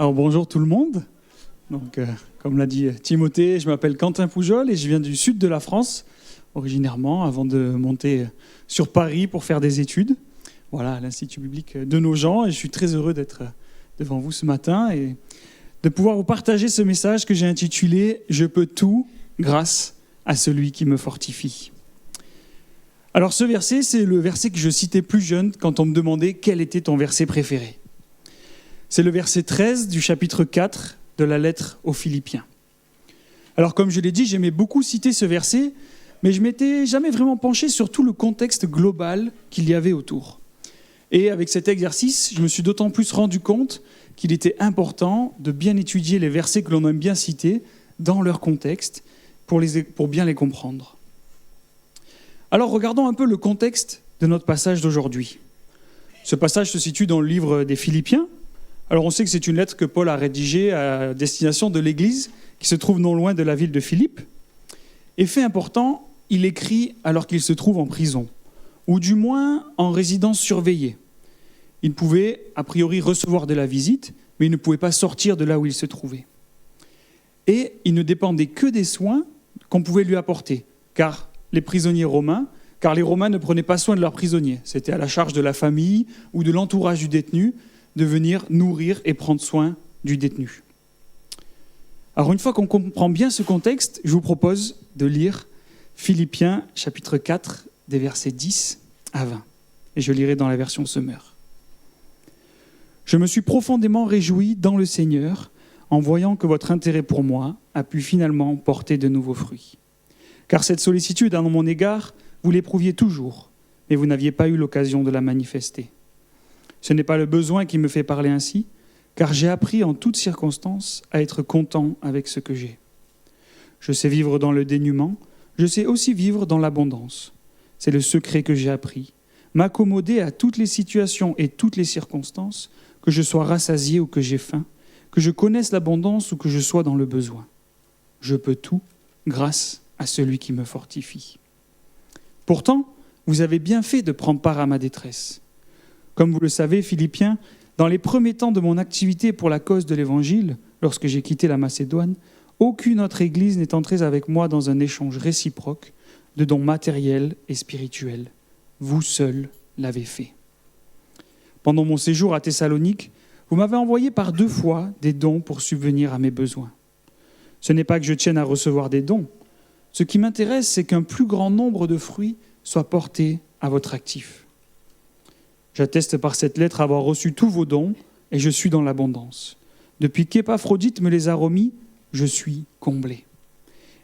Alors bonjour tout le monde. Donc, comme l'a dit Timothée, je m'appelle Quentin Poujol et je viens du sud de la France, originairement, avant de monter sur Paris pour faire des études. Voilà, à l'Institut biblique de Nogent, et je suis très heureux d'être devant vous ce matin et de pouvoir vous partager ce message que j'ai intitulé « Je peux tout grâce à celui qui me fortifie ». Alors ce verset, c'est le verset que je citais plus jeune quand on me demandait quel était ton verset préféré. C'est le verset 13 du chapitre 4 de la lettre aux Philippiens. Alors comme je l'ai dit, j'aimais beaucoup citer ce verset, mais je ne m'étais jamais vraiment penché sur tout le contexte global qu'il y avait autour. Et avec cet exercice, je me suis d'autant plus rendu compte qu'il était important de bien étudier les versets que l'on aime bien citer dans leur contexte pour bien les comprendre. Alors regardons un peu le contexte de notre passage d'aujourd'hui. Ce passage se situe dans le livre des Philippiens. Alors on sait que c'est une lettre que Paul a rédigée à destination de l'Église qui se trouve non loin de la ville de Philippe. Et fait important, il écrit alors qu'il se trouve en prison, ou du moins en résidence surveillée. Il pouvait a priori recevoir de la visite, mais il ne pouvait pas sortir de là où il se trouvait. Et il ne dépendait que des soins qu'on pouvait lui apporter, car les Romains ne prenaient pas soin de leurs prisonniers. C'était à la charge de la famille ou de l'entourage du détenu de venir nourrir et prendre soin du détenu. Alors une fois qu'on comprend bien ce contexte, je vous propose de lire Philippiens chapitre 4 des versets 10 à 20. Et je lirai dans la version Semeur. « Je me suis profondément réjoui dans le Seigneur en voyant que votre intérêt pour moi a pu finalement porter de nouveaux fruits. Car cette sollicitude à mon égard, vous l'éprouviez toujours, mais vous n'aviez pas eu l'occasion de la manifester. Ce n'est pas le besoin qui me fait parler ainsi, car j'ai appris en toutes circonstances à être content avec ce que j'ai. Je sais vivre dans le dénuement, je sais aussi vivre dans l'abondance. C'est le secret que j'ai appris, m'accommoder à toutes les situations et toutes les circonstances, que je sois rassasié ou que j'ai faim, que je connaisse l'abondance ou que je sois dans le besoin. Je peux tout grâce à celui qui me fortifie. Pourtant, vous avez bien fait de prendre part à ma détresse. Comme vous le savez, Philippiens, dans les premiers temps de mon activité pour la cause de l'Évangile, lorsque j'ai quitté la Macédoine, aucune autre église n'est entrée avec moi dans un échange réciproque de dons matériels et spirituels. Vous seul l'avez fait. Pendant mon séjour à Thessalonique, vous m'avez envoyé par 2 fois des dons pour subvenir à mes besoins. Ce n'est pas que je tienne à recevoir des dons. Ce qui m'intéresse, c'est qu'un plus grand nombre de fruits soient portés à votre actif. J'atteste par cette lettre avoir reçu tous vos dons et je suis dans l'abondance. Depuis qu'Épaphrodite me les a remis, je suis comblé.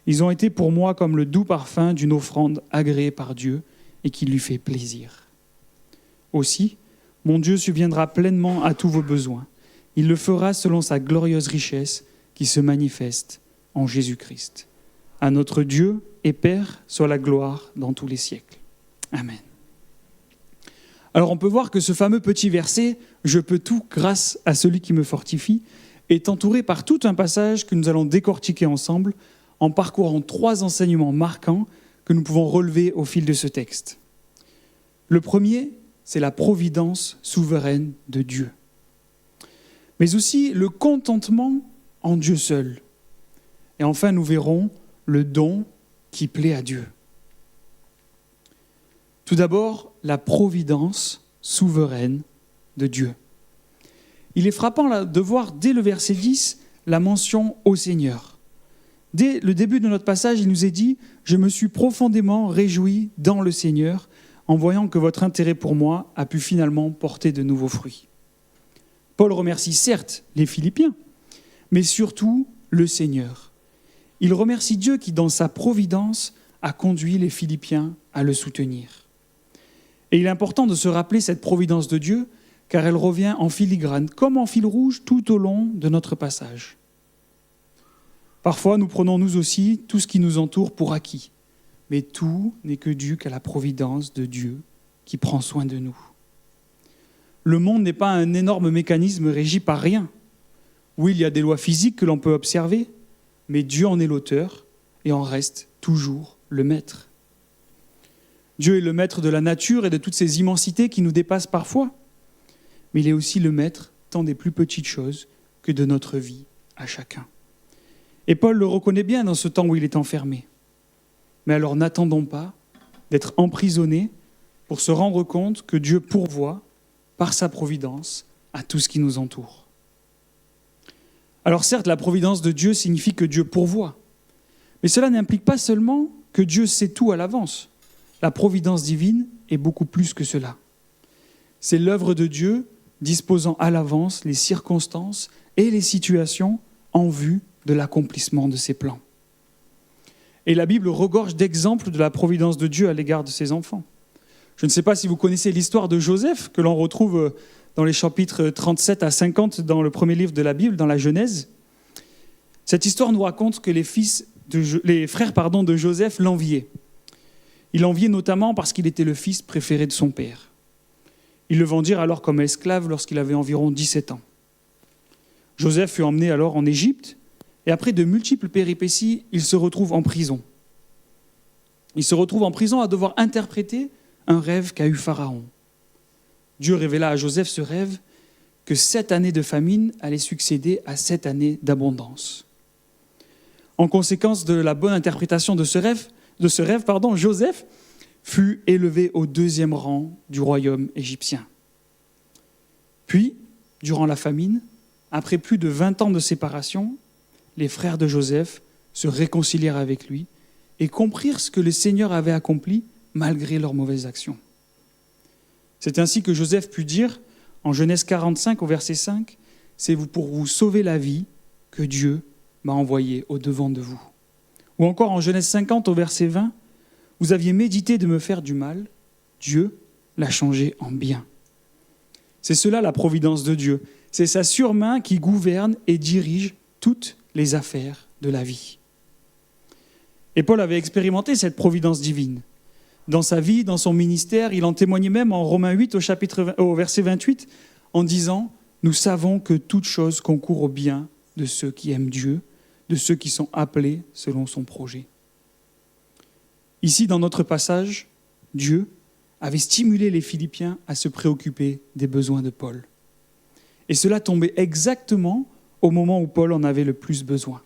Ils ont été pour moi comme le doux parfum d'une offrande agréée par Dieu et qui lui fait plaisir. Aussi, mon Dieu subviendra pleinement à tous vos besoins. Il le fera selon sa glorieuse richesse qui se manifeste en Jésus-Christ. À notre Dieu et Père soit la gloire dans tous les siècles. Amen. Alors on peut voir que ce fameux petit verset « Je peux tout grâce à celui qui me fortifie » est entouré par tout un passage que nous allons décortiquer ensemble en parcourant 3 enseignements marquants que nous pouvons relever au fil de ce texte. Le premier, c'est la providence souveraine de Dieu, mais aussi le contentement en Dieu seul. Et enfin, nous verrons le don qui plaît à Dieu. Tout d'abord, la providence souveraine de Dieu. Il est frappant de voir dès le verset 10 la mention au Seigneur. Dès le début de notre passage, il nous est dit « Je me suis profondément réjoui dans le Seigneur en voyant que votre intérêt pour moi a pu finalement porter de nouveaux fruits. » Paul remercie certes les Philippiens, mais surtout le Seigneur. Il remercie Dieu qui, dans sa providence, a conduit les Philippiens à le soutenir. Et il est important de se rappeler cette providence de Dieu, car elle revient en filigrane, comme en fil rouge tout au long de notre passage. Parfois, nous prenons nous aussi tout ce qui nous entoure pour acquis, mais tout n'est que dû qu'à la providence de Dieu qui prend soin de nous. Le monde n'est pas un énorme mécanisme régi par rien. Oui, il y a des lois physiques que l'on peut observer, mais Dieu en est l'auteur et en reste toujours le maître. Dieu est le maître de la nature et de toutes ces immensités qui nous dépassent parfois, mais il est aussi le maître tant des plus petites choses que de notre vie à chacun. Et Paul le reconnaît bien dans ce temps où il est enfermé. Mais alors n'attendons pas d'être emprisonnés pour se rendre compte que Dieu pourvoit, par sa providence, à tout ce qui nous entoure. Alors certes, la providence de Dieu signifie que Dieu pourvoit. Mais cela n'implique pas seulement que Dieu sait tout à l'avance. La providence divine est beaucoup plus que cela. C'est l'œuvre de Dieu disposant à l'avance les circonstances et les situations en vue de l'accomplissement de ses plans. Et la Bible regorge d'exemples de la providence de Dieu à l'égard de ses enfants. Je ne sais pas si vous connaissez l'histoire de Joseph, que l'on retrouve dans les chapitres 37 à 50 dans le premier livre de la Bible, dans la Genèse. Cette histoire nous raconte que les frères de Joseph l'enviaient. Ils l'enviaient notamment parce qu'il était le fils préféré de son père. Ils le vendirent alors comme esclave lorsqu'il avait environ 17 ans. Joseph fut emmené alors en Égypte, et après de multiples péripéties, il se retrouve en prison. Il se retrouve en prison à devoir interpréter un rêve qu'a eu Pharaon. Dieu révéla à Joseph ce rêve que 7 années de famine allaient succéder à 7 années d'abondance. En conséquence de la bonne interprétation de ce rêve, Joseph fut élevé au 2e rang du royaume égyptien. Puis, durant la famine, après plus de 20 ans de séparation, les frères de Joseph se réconcilièrent avec lui et comprirent ce que le Seigneur avait accompli malgré leurs mauvaises actions. C'est ainsi que Joseph put dire, en Genèse 45 au verset 5, « C'est pour vous sauver la vie que Dieu m'a envoyé au-devant de vous. » Ou encore en Genèse 50 au verset 20, « Vous aviez médité de me faire du mal, Dieu l'a changé en bien. » C'est cela la providence de Dieu. C'est sa surmain qui gouverne et dirige toutes les affaires de la vie. Et Paul avait expérimenté cette providence divine. Dans sa vie, dans son ministère, il en témoignait même en Romains 8 au verset 28 en disant « Nous savons que toute chose concourt au bien de ceux qui aiment Dieu, de ceux qui sont appelés selon son projet. » Ici, dans notre passage, Dieu avait stimulé les Philippiens à se préoccuper des besoins de Paul. Et cela tombait exactement au moment où Paul en avait le plus besoin.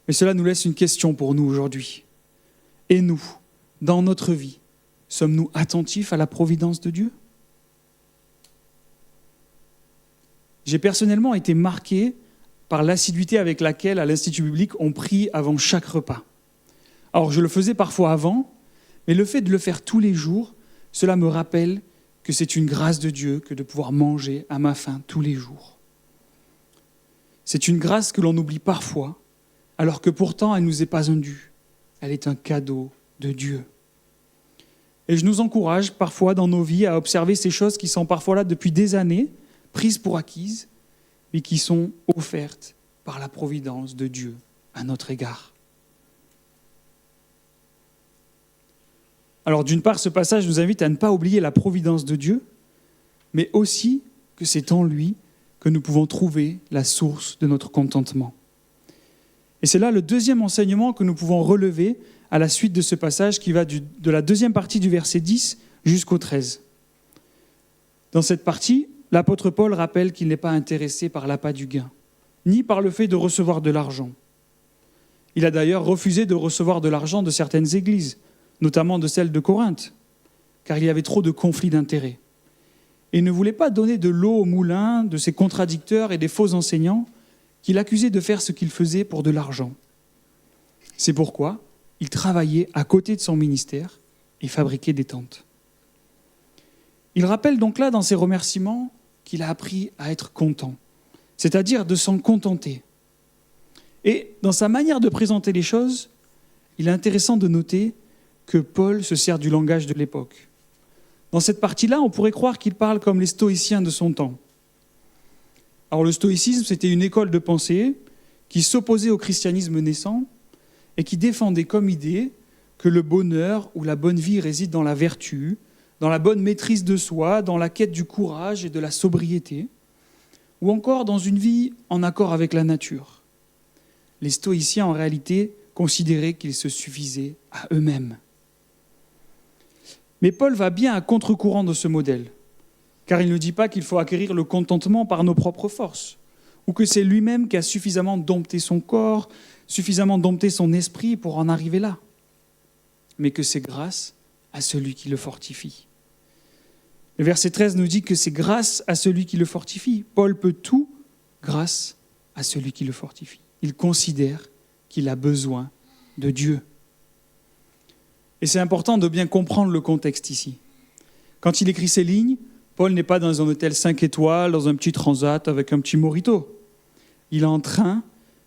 Mais cela nous laisse une question pour nous aujourd'hui. Et nous, dans notre vie, sommes-nous attentifs à la providence de Dieu ? J'ai personnellement été marqué par l'assiduité avec laquelle, à l'Institut biblique, on prie avant chaque repas. Alors, je le faisais parfois avant, mais le fait de le faire tous les jours, cela me rappelle que c'est une grâce de Dieu que de pouvoir manger à ma faim tous les jours. C'est une grâce que l'on oublie parfois, alors que pourtant elle ne nous est pas un dû. Elle est un cadeau de Dieu. Et je nous encourage parfois dans nos vies à observer ces choses qui sont parfois là depuis des années, prises pour acquises, mais qui sont offertes par la providence de Dieu à notre égard. Alors d'une part, ce passage nous invite à ne pas oublier la providence de Dieu, mais aussi que c'est en lui que nous pouvons trouver la source de notre contentement. Et c'est là le deuxième enseignement que nous pouvons relever à la suite de ce passage qui va de la deuxième partie du verset 10 jusqu'au 13. Dans cette partie, l'apôtre Paul rappelle qu'il n'est pas intéressé par l'appât du gain, ni par le fait de recevoir de l'argent. Il a d'ailleurs refusé de recevoir de l'argent de certaines églises, notamment de celle de Corinthe, car il y avait trop de conflits d'intérêts. Et il ne voulait pas donner de l'eau au moulin de ses contradicteurs et des faux enseignants qu'il accusait de faire ce qu'il faisait pour de l'argent. C'est pourquoi il travaillait à côté de son ministère et fabriquait des tentes. Il rappelle donc là dans ses remerciements qu'il a appris à être content, c'est-à-dire de s'en contenter. Et dans sa manière de présenter les choses, il est intéressant de noter que Paul se sert du langage de l'époque. Dans cette partie-là, on pourrait croire qu'il parle comme les stoïciens de son temps. Alors le stoïcisme, c'était une école de pensée qui s'opposait au christianisme naissant et qui défendait comme idée que le bonheur ou la bonne vie réside dans la vertu, dans la bonne maîtrise de soi, dans la quête du courage et de la sobriété, ou encore dans une vie en accord avec la nature. Les stoïciens, en réalité, considéraient qu'ils se suffisaient à eux-mêmes. Mais Paul va bien à contre-courant de ce modèle. car il ne dit pas qu'il faut acquérir le contentement par nos propres forces, ou que c'est lui-même qui a suffisamment dompté son corps, suffisamment dompté son esprit pour en arriver là, mais que c'est grâce à celui qui le fortifie. Le verset 13 nous dit que c'est grâce à celui qui le fortifie. Paul peut tout grâce à celui qui le fortifie. Il considère qu'il a besoin de Dieu. Et c'est important de bien comprendre le contexte ici. Quand il écrit ces lignes, Paul n'est pas dans un hôtel 5 étoiles, dans un petit transat avec un petit mojito. Il est en train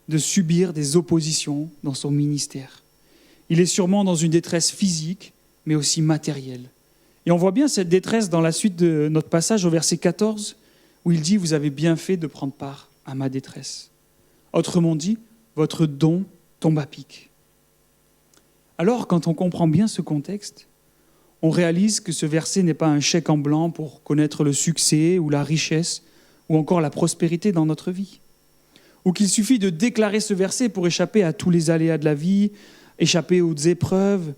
de subir des oppositions dans son ministère. Il est sûrement dans une détresse physique, mais aussi matérielle. Et on voit bien cette détresse dans la suite de notre passage au verset 14, où il dit « Vous avez bien fait de prendre part à ma détresse ». Autrement dit, votre don tombe à pic. Alors, quand on comprend bien ce contexte, on réalise que ce verset n'est pas un chèque en blanc pour connaître le succès ou la richesse ou encore la prospérité dans notre vie. Ou qu'il suffit de déclarer ce verset pour échapper à tous les aléas de la vie, échapper aux épreuves,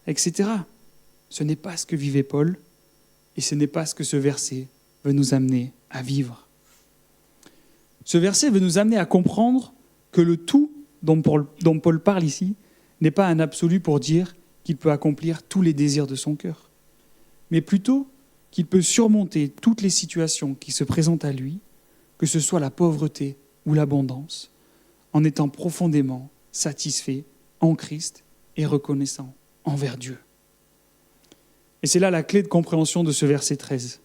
etc. Ce n'est pas ce que vivait Paul et ce n'est pas ce que ce verset veut nous amener à vivre. Ce verset veut nous amener à comprendre que le tout dont Paul parle ici n'est pas un absolu pour dire qu'il peut accomplir tous les désirs de son cœur, mais plutôt qu'il peut surmonter toutes les situations qui se présentent à lui, que ce soit la pauvreté ou l'abondance, en étant profondément satisfait en Christ et reconnaissant envers Dieu. Et c'est là la clé de compréhension de ce verset 13.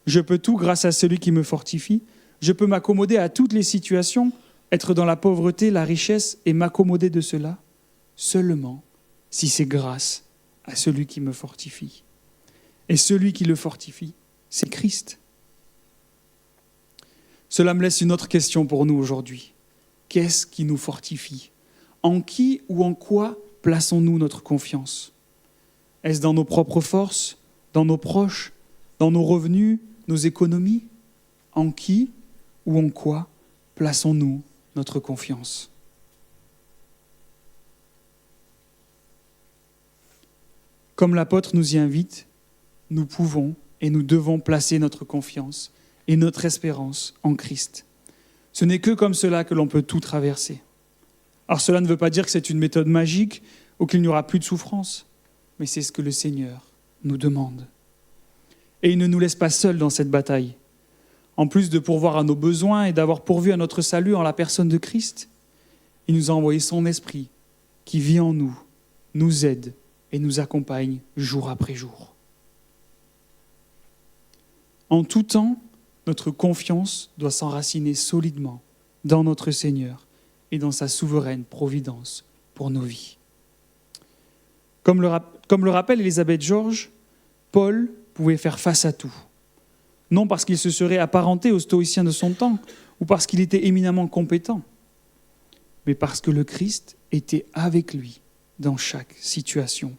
Je peux tout grâce à celui qui me fortifie, je peux m'accommoder à toutes les situations, être dans la pauvreté, la richesse et m'accommoder de cela, seulement si c'est grâce à celui qui me fortifie. Et celui qui le fortifie, c'est Christ. Cela me laisse une autre question pour nous aujourd'hui. Qu'est-ce qui nous fortifie ? En qui ou en quoi plaçons-nous notre confiance ? Est-ce dans nos propres forces, dans nos proches, dans nos revenus, nos économies ? En qui ou en quoi plaçons-nous notre confiance ? Comme l'apôtre nous y invite, nous pouvons et nous devons placer notre confiance et notre espérance en Christ. Ce n'est que comme cela que l'on peut tout traverser. Alors cela ne veut pas dire que c'est une méthode magique ou qu'il n'y aura plus de souffrance, mais c'est ce que le Seigneur nous demande. Et il ne nous laisse pas seuls dans cette bataille. En plus de pourvoir à nos besoins et d'avoir pourvu à notre salut en la personne de Christ, il nous a envoyé son Esprit qui vit en nous aide et nous accompagne jour après jour. En tout temps, notre confiance doit s'enraciner solidement dans notre Seigneur et dans sa souveraine providence pour nos vies. Comme le rappelle Elisabeth Georges, Paul pouvait faire face à tout. Non parce qu'il se serait apparenté aux stoïciens de son temps ou parce qu'il était éminemment compétent, mais parce que le Christ était avec lui dans chaque situation.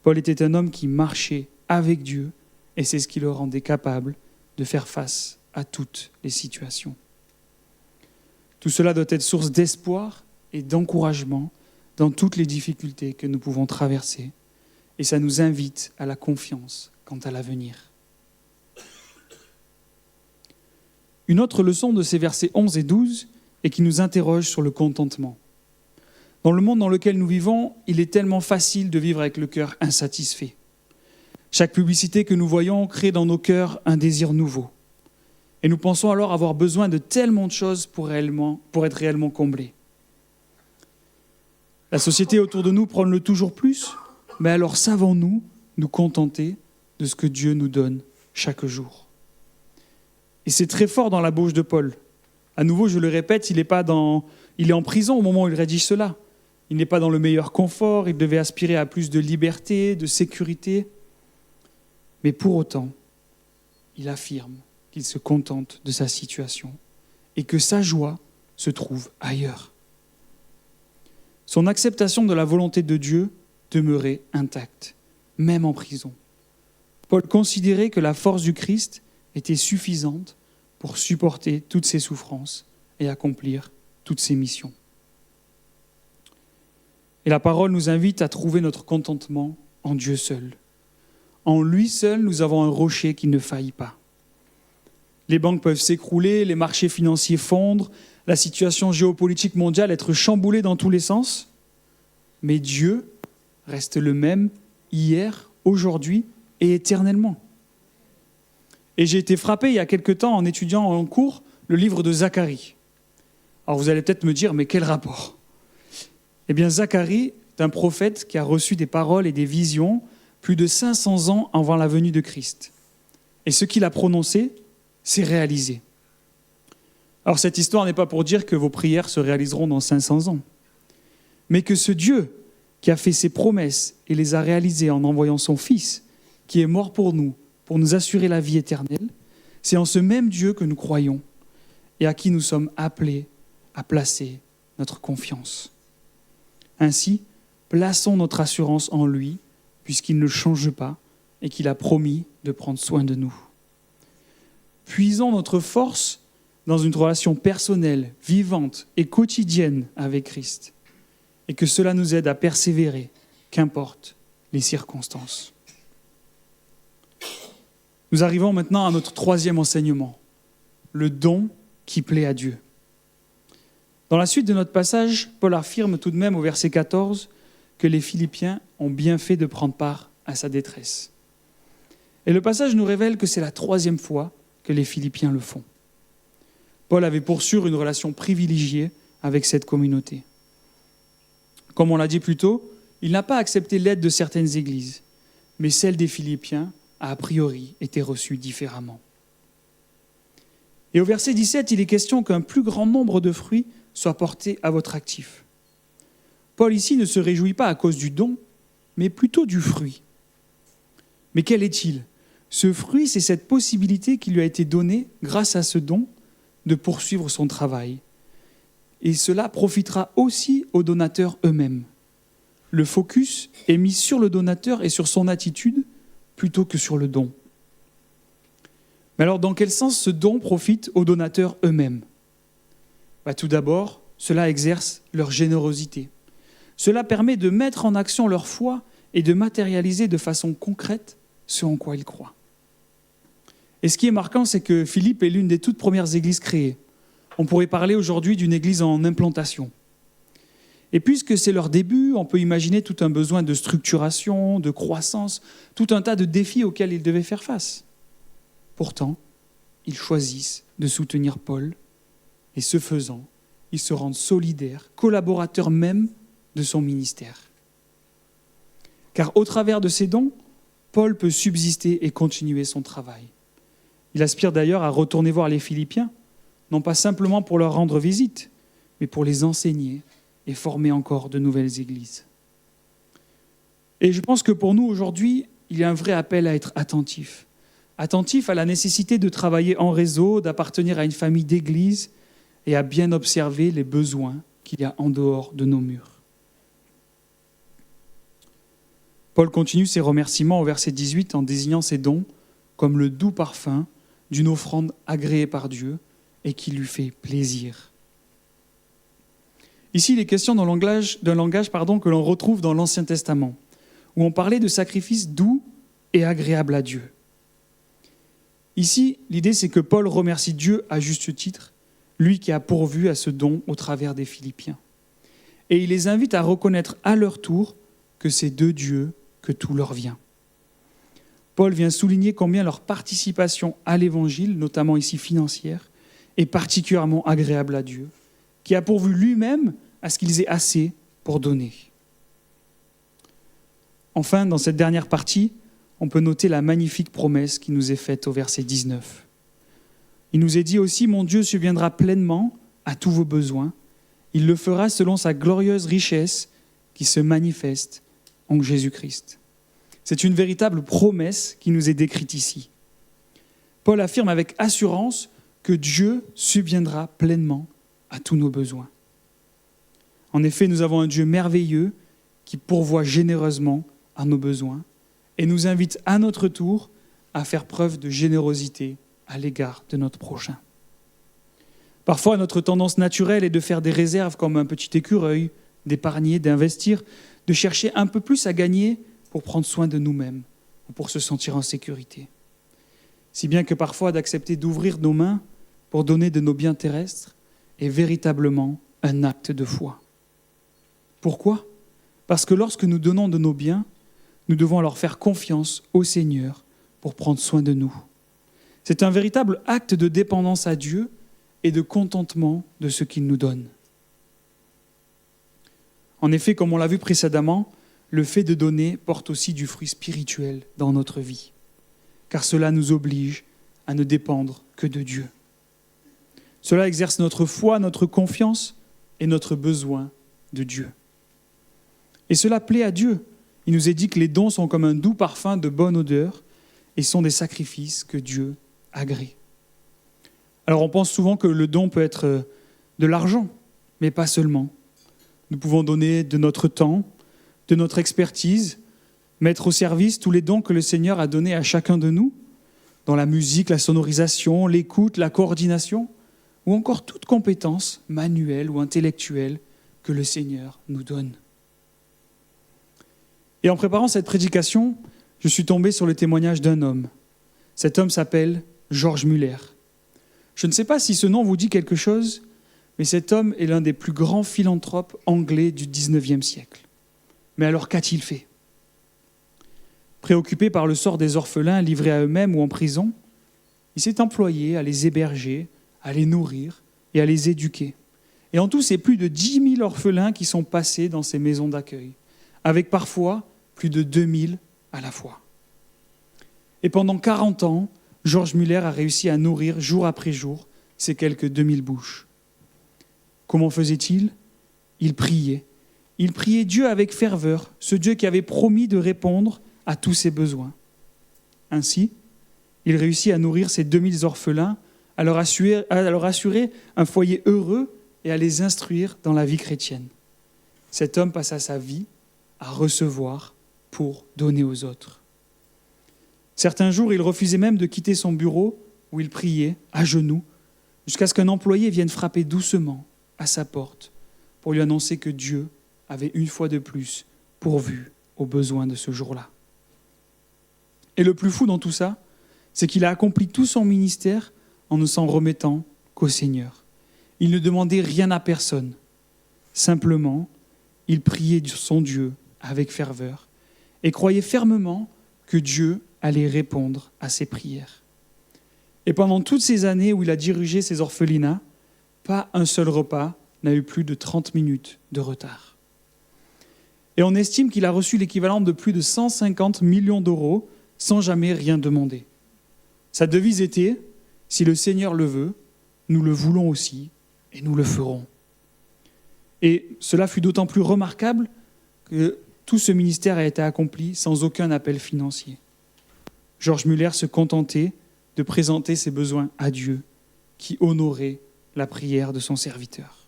Paul était un homme qui marchait avec Dieu et c'est ce qui le rendait capable de faire face à toutes les situations. Tout cela doit être source d'espoir et d'encouragement dans toutes les difficultés que nous pouvons traverser et ça nous invite à la confiance quant à l'avenir. Une autre leçon de ces versets 11 et 12 est qui nous interroge sur le contentement. Dans le monde dans lequel nous vivons, il est tellement facile de vivre avec le cœur insatisfait. Chaque publicité que nous voyons crée dans nos cœurs un désir nouveau. Et nous pensons alors avoir besoin de tellement de choses pour être réellement comblés. La société autour de nous prône le toujours plus, mais alors savons-nous nous contenter de ce que Dieu nous donne chaque jour ? Et c'est très fort dans la bouche de Paul. À nouveau, je le répète, il est en prison au moment où il rédige cela. Il n'est pas dans le meilleur confort, il devait aspirer à plus de liberté, de sécurité. Mais pour autant, il affirme qu'il se contente de sa situation et que sa joie se trouve ailleurs. Son acceptation de la volonté de Dieu demeurait intacte, même en prison. Paul considérait que la force du Christ était suffisante pour supporter toutes ses souffrances et accomplir toutes ses missions. Et la parole nous invite à trouver notre contentement en Dieu seul. En lui seul, nous avons un rocher qui ne faillit pas. Les banques peuvent s'écrouler, les marchés financiers fondre, la situation géopolitique mondiale être chamboulée dans tous les sens. Mais Dieu reste le même hier, aujourd'hui et éternellement. Et j'ai été frappé il y a quelque temps en étudiant en cours le livre de Zacharie. Alors vous allez peut-être me dire, mais quel rapport ? Eh bien, Zacharie est un prophète qui a reçu des paroles et des visions plus de 500 ans avant la venue de Christ. Et ce qu'il a prononcé, c'est réalisé. Alors cette histoire n'est pas pour dire que vos prières se réaliseront dans 500 ans, mais que ce Dieu qui a fait ses promesses et les a réalisées en envoyant son Fils, qui est mort pour nous assurer la vie éternelle, c'est en ce même Dieu que nous croyons et à qui nous sommes appelés à placer notre confiance. Ainsi, plaçons notre assurance en lui, puisqu'il ne change pas et qu'il a promis de prendre soin de nous. Puisons notre force dans une relation personnelle, vivante et quotidienne avec Christ, et que cela nous aide à persévérer, qu'importe les circonstances. Nous arrivons maintenant à notre troisième enseignement, le don qui plaît à Dieu. Dans la suite de notre passage, Paul affirme tout de même au verset 14 que les Philippiens ont bien fait de prendre part à sa détresse. Et le passage nous révèle que c'est la 3e fois que les Philippiens le font. Paul avait pour sûr une relation privilégiée avec cette communauté. Comme on l'a dit plus tôt, il n'a pas accepté l'aide de certaines églises, mais celle des Philippiens a priori été reçue différemment. Et au verset 17, il est question qu'un plus grand nombre de fruits soient portés à votre actif. Paul ici ne se réjouit pas à cause du don, mais plutôt du fruit. Mais quel est-il ? Ce fruit, c'est cette possibilité qui lui a été donnée, grâce à ce don, de poursuivre son travail. Et cela profitera aussi aux donateurs eux-mêmes. Le focus est mis sur le donateur et sur son attitude, plutôt que sur le don. Mais alors, dans quel sens ce don profite aux donateurs eux-mêmes ? Tout d'abord, cela exerce leur générosité. Cela permet de mettre en action leur foi et de matérialiser de façon concrète ce en quoi ils croient. Et ce qui est marquant, c'est que Philippe est l'une des toutes premières églises créées. On pourrait parler aujourd'hui d'une église en implantation. Et puisque c'est leur début, on peut imaginer tout un besoin de structuration, de croissance, tout un tas de défis auxquels ils devaient faire face. Pourtant, ils choisissent de soutenir Paul, et ce faisant, ils se rendent solidaires, collaborateurs même de son ministère. Car au travers de ces dons, Paul peut subsister et continuer son travail. Il aspire d'ailleurs à retourner voir les Philippiens, non pas simplement pour leur rendre visite, mais pour les enseigner et former encore de nouvelles églises. Et je pense que pour nous aujourd'hui, il y a un vrai appel à être attentif. Attentif à la nécessité de travailler en réseau, d'appartenir à une famille d'églises et à bien observer les besoins qu'il y a en dehors de nos murs. Paul continue ses remerciements au verset 18 en désignant ces dons comme le doux parfum d'une offrande agréée par Dieu et qui lui fait plaisir. Ici, il est question d'un langage que l'on retrouve dans l'Ancien Testament, où on parlait de sacrifices doux et agréables à Dieu. Ici, l'idée, c'est que Paul remercie Dieu à juste titre, lui qui a pourvu à ce don au travers des Philippiens. Et il les invite à reconnaître à leur tour que c'est de Dieu que tout leur vient. Paul vient souligner combien leur participation à l'Évangile, notamment ici financière, est particulièrement agréable à Dieu, qui a pourvu lui-même à ce qu'ils aient assez pour donner. Enfin, dans cette dernière partie, on peut noter la magnifique promesse qui nous est faite au verset 19. Il nous est dit aussi « Mon Dieu subviendra pleinement à tous vos besoins. Il le fera selon sa glorieuse richesse qui se manifeste en Jésus-Christ. » C'est une véritable promesse qui nous est décrite ici. Paul affirme avec assurance que Dieu subviendra pleinement à tous nos besoins. En effet, nous avons un Dieu merveilleux qui pourvoit généreusement à nos besoins et nous invite à notre tour à faire preuve de générosité à l'égard de notre prochain. Parfois, notre tendance naturelle est de faire des réserves comme un petit écureuil, d'épargner, d'investir, de chercher un peu plus à gagner pour prendre soin de nous-mêmes, ou pour se sentir en sécurité. Si bien que parfois d'accepter d'ouvrir nos mains pour donner de nos biens terrestres est véritablement un acte de foi. Pourquoi ? Parce que lorsque nous donnons de nos biens, nous devons alors faire confiance au Seigneur pour prendre soin de nous. C'est un véritable acte de dépendance à Dieu et de contentement de ce qu'il nous donne. En effet, comme on l'a vu précédemment, le fait de donner porte aussi du fruit spirituel dans notre vie, car cela nous oblige à ne dépendre que de Dieu. Cela exerce notre foi, notre confiance et notre besoin de Dieu. Et cela plaît à Dieu. Il nous est dit que les dons sont comme un doux parfum de bonne odeur et sont des sacrifices que Dieu agrée. Alors on pense souvent que le don peut être de l'argent, mais pas seulement. Nous pouvons donner de notre temps, de notre expertise, mettre au service tous les dons que le Seigneur a donnés à chacun de nous, dans la musique, la sonorisation, l'écoute, la coordination, ou encore toute compétence manuelle ou intellectuelle que le Seigneur nous donne. Et en préparant cette prédication, je suis tombé sur le témoignage d'un homme. Cet homme s'appelle George Muller. Je ne sais pas si ce nom vous dit quelque chose, mais cet homme est l'un des plus grands philanthropes anglais du XIXe siècle. Mais alors qu'a-t-il fait ? Préoccupé par le sort des orphelins livrés à eux-mêmes ou en prison, il s'est employé à les héberger, à les nourrir et à les éduquer. Et en tout, c'est plus de 10 000 orphelins qui sont passés dans ces maisons d'accueil, avec parfois plus de 2000 à la fois. Et pendant 40 ans, George Muller a réussi à nourrir jour après jour ces quelques 2000 bouches. Comment faisait-il ? Il priait. Il priait Dieu avec ferveur, ce Dieu qui avait promis de répondre à tous ses besoins. Ainsi, il réussit à nourrir ces 2000 orphelins, à leur assurer un foyer heureux et à les instruire dans la vie chrétienne. Cet homme passa sa vie à recevoir pour donner aux autres. Certains jours, il refusait même de quitter son bureau où il priait, à genoux, jusqu'à ce qu'un employé vienne frapper doucement à sa porte pour lui annoncer que Dieu avait une fois de plus pourvu aux besoins de ce jour-là. Et le plus fou dans tout ça, c'est qu'il a accompli tout son ministère en ne s'en remettant qu'au Seigneur. Il ne demandait rien à personne. Simplement, il priait son Dieu avec ferveur et croyait fermement que Dieu allait répondre à ses prières. Et pendant toutes ces années où il a dirigé ces orphelinats, pas un seul repas n'a eu plus de 30 minutes de retard. Et on estime qu'il a reçu l'équivalent de plus de 150 millions d'euros sans jamais rien demander. Sa devise était « Si le Seigneur le veut, nous le voulons aussi et nous le ferons ». Et cela fut d'autant plus remarquable que tout ce ministère a été accompli sans aucun appel financier. George Muller se contentait de présenter ses besoins à Dieu, qui honorait la prière de son serviteur.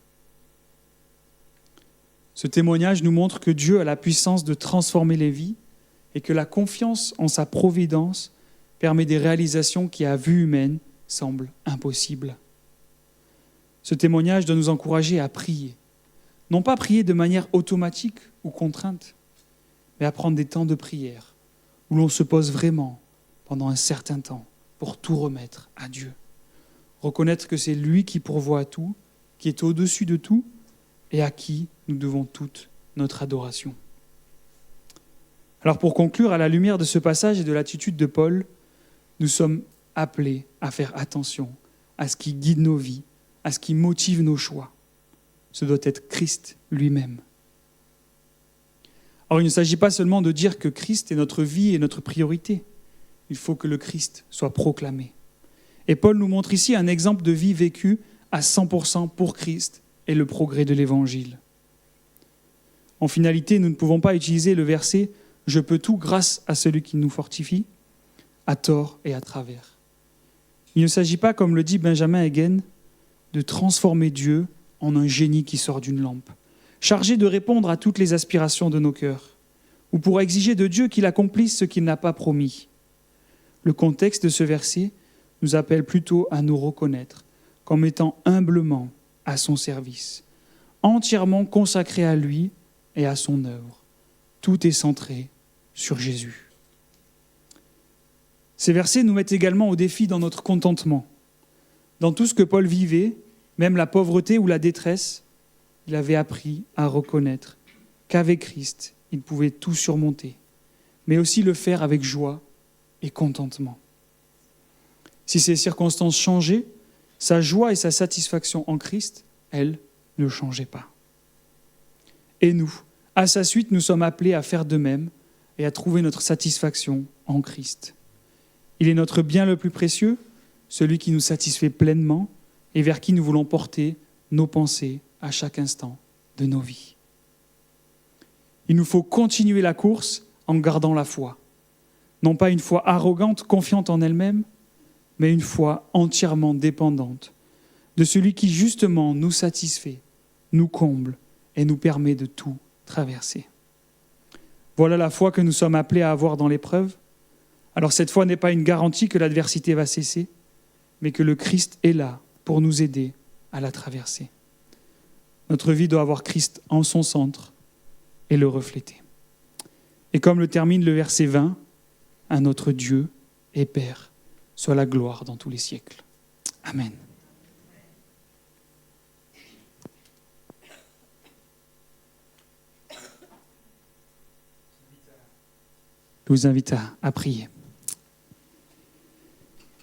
Ce témoignage nous montre que Dieu a la puissance de transformer les vies et que la confiance en sa providence permet des réalisations qui, à vue humaine, semblent impossibles. Ce témoignage doit nous encourager à prier. Non pas prier de manière automatique ou contrainte, mais à prendre des temps de prière où l'on se pose vraiment pendant un certain temps pour tout remettre à Dieu. Reconnaître que c'est lui qui pourvoit à tout, qui est au-dessus de tout et à qui nous devons toute notre adoration. Alors pour conclure, à la lumière de ce passage et de l'attitude de Paul, nous sommes appelés à faire attention à ce qui guide nos vies, à ce qui motive nos choix. Ce doit être Christ lui-même. Alors il ne s'agit pas seulement de dire que Christ est notre vie et notre priorité. Il faut que le Christ soit proclamé. Et Paul nous montre ici un exemple de vie vécue à 100% pour Christ et le progrès de l'Évangile. En finalité, nous ne pouvons pas utiliser le verset « Je peux tout grâce à celui qui nous fortifie » à tort et à travers. Il ne s'agit pas, comme le dit Benjamin Hagen, de transformer Dieu en un génie qui sort d'une lampe, chargé de répondre à toutes les aspirations de nos cœurs, ou pour exiger de Dieu qu'il accomplisse ce qu'il n'a pas promis. Le contexte de ce verset nous appelle plutôt à nous reconnaître comme étant humblement à son service, entièrement consacrés à lui et à son œuvre. Tout est centré sur Jésus. Ces versets nous mettent également au défi dans notre contentement. Dans tout ce que Paul vivait, même la pauvreté ou la détresse, il avait appris à reconnaître qu'avec Christ, il pouvait tout surmonter, mais aussi le faire avec joie et contentement. Si ces circonstances changeaient, sa joie et sa satisfaction en Christ, elles, ne changeaient pas. Et nous, à sa suite, nous sommes appelés à faire de même et à trouver notre satisfaction en Christ. Il est notre bien le plus précieux, celui qui nous satisfait pleinement et vers qui nous voulons porter nos pensées à chaque instant de nos vies. Il nous faut continuer la course en gardant la foi. Non pas une foi arrogante, confiante en elle-même, mais une foi entièrement dépendante de celui qui justement nous satisfait, nous comble et nous permet de tout traverser. Voilà la foi que nous sommes appelés à avoir dans l'épreuve. Alors cette foi n'est pas une garantie que l'adversité va cesser, mais que le Christ est là pour nous aider à la traverser. Notre vie doit avoir Christ en son centre et le refléter. Et comme le termine le verset 20, à notre Dieu et Père soit la gloire dans tous les siècles. Amen. Je vous invite à prier.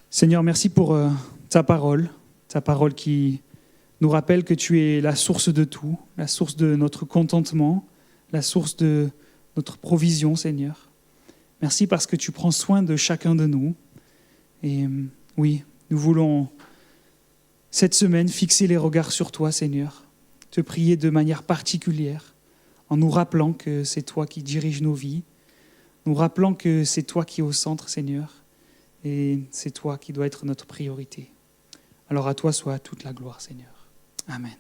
Seigneur, merci pour ta parole qui nous rappelle que tu es la source de tout, la source de notre contentement, la source de notre provision, Seigneur. Merci parce que tu prends soin de chacun de nous. Et oui, nous voulons cette semaine fixer les regards sur toi, Seigneur, te prier de manière particulière, en nous rappelant que c'est toi qui diriges nos vies, nous rappelant que c'est toi qui es au centre, Seigneur, et c'est toi qui dois être notre priorité. Alors à toi soit toute la gloire, Seigneur. Amen.